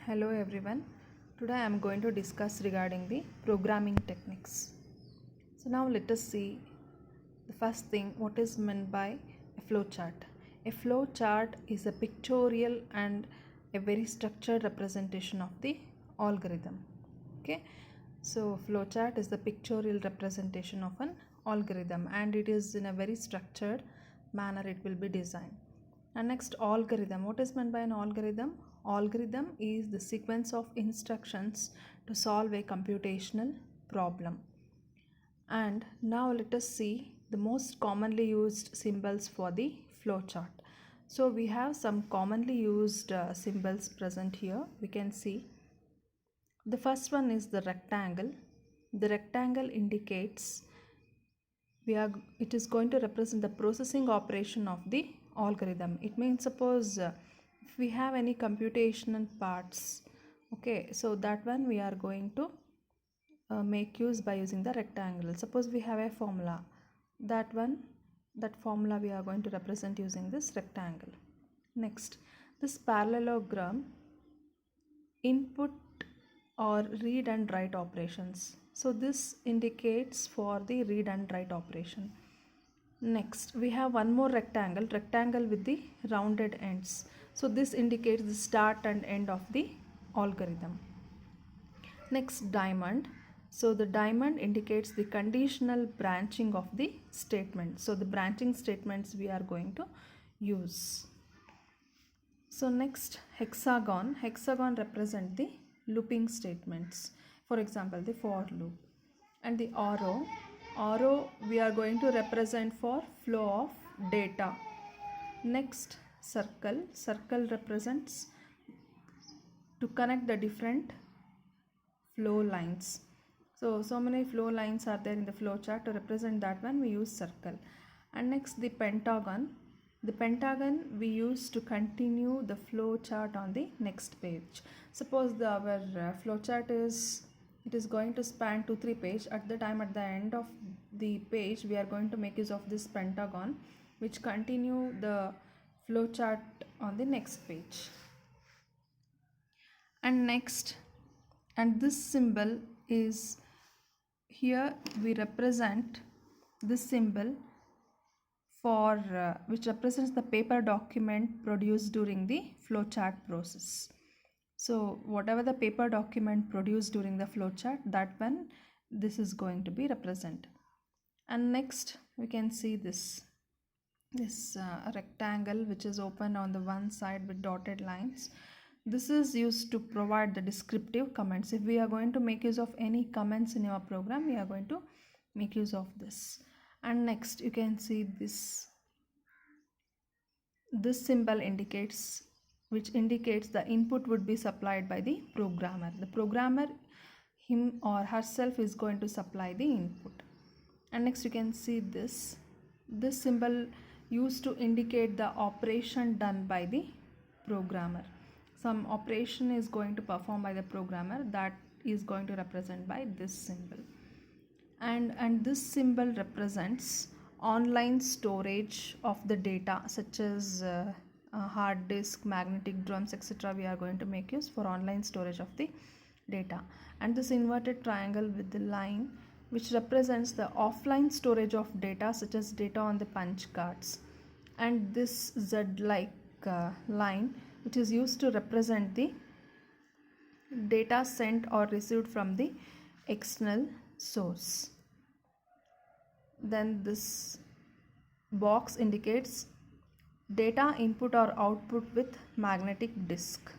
Hello everyone. Today I am going to discuss regarding the programming techniques. So now let us see the first thing what is meant by a flowchart. A flowchart is a pictorial and a very structured representation of the algorithm. Okay. So flowchart is the pictorial representation of an algorithm and it is in a very structured manner it will be designed. And next, algorithm. What is meant by an algorithm? Algorithm is the sequence of instructions to solve a computational problem. And now let us see the most commonly used symbols for the flowchart. So we have some commonly used symbols present here. We can see the first one is the rectangle. The rectangle indicates it is going to represent the processing operation of the algorithm. It means suppose if we have any computational parts, okay, so that one we are going to make use by using the rectangle. Suppose we have a formula, that formula we are going to represent using this rectangle. Next, this parallelogram input or read and write operations. So this indicates for the read and write operation. Next, we have one more rectangle with the rounded ends. So this indicates the start and end of the algorithm. Next, diamond. So the diamond indicates the conditional branching of the statement. So the branching statements we are going to use. So next, hexagon. Hexagon represent the looping statements. For example, the for loop. And the arrow we are going to represent for flow of data. Next, circle represents to connect the different flow lines. So many flow lines are there in the flow chart. To represent that one we use circle. And next, the pentagon. The pentagon we use to continue the flow chart on the next page. Suppose our flow chart is going to span 2-3 pages. At the end of the page we are going to make use of this pentagon which continue the flow chart on the next page. And next, and this symbol is here we represent this symbol for which represents the paper document produced during the flowchart process. So whatever the paper document produced during the flowchart, that one this is going to be represented. And next we can see this rectangle which is open on the one side with dotted lines. This is used to provide the descriptive comments. If we are going to make use of any comments in your program, we are going to make use of this. And next you can see this symbol which indicates the input would be supplied by the programmer. The programmer, him or herself, is going to supply the input. And next you can see this symbol used to indicate the operation done by the programmer. Some operation is going to perform by the programmer, that is going to represent by this symbol. And this symbol represents online storage of the data such as hard disk, magnetic drums, etc. We are going to make use for online storage of the data. And this inverted triangle with the line which represents the offline storage of data such as data on the punch cards. And this Z-like line which is used to represent the data sent or received from the external source. Then this box indicates data input or output with magnetic disk.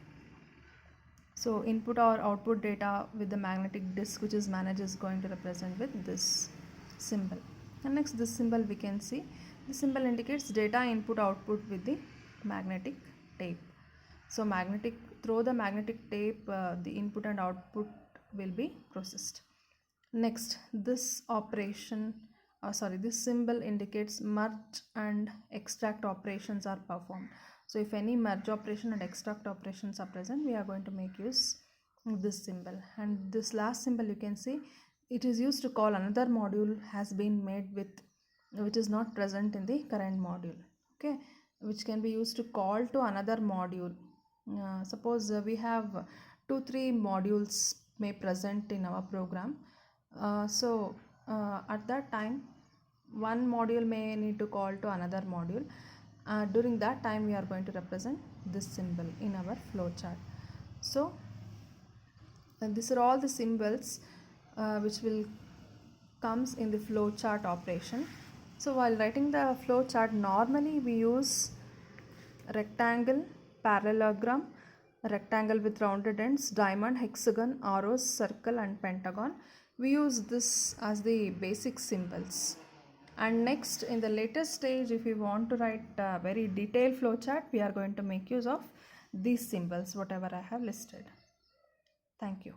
So input or output data with the magnetic disk which is managed is going to represent with this symbol. And next, this symbol we can see, the symbol indicates data input output with the magnetic tape. So through the magnetic tape the input and output will be processed. Next, this symbol indicates merge and extract operations are performed. So if any merge operation and extract operations are present, we are going to make use of this symbol. And this last symbol you can see, it is used to call another module has been made with which is not present in the current module, okay, which can be used to call to another module. Suppose we have 2-3 modules may present in our program. At that time, one module may need to call to another module. During that time, we are going to represent this symbol in our flowchart. So these are all the symbols which will comes in the flowchart operation. So while writing the flowchart, normally we use rectangle, parallelogram, rectangle with rounded ends, diamond, hexagon, arrows, circle and pentagon. We use this as the basic symbols. And next, in the later stage, if we want to write a very detailed flowchart, we are going to make use of these symbols, whatever I have listed. Thank you.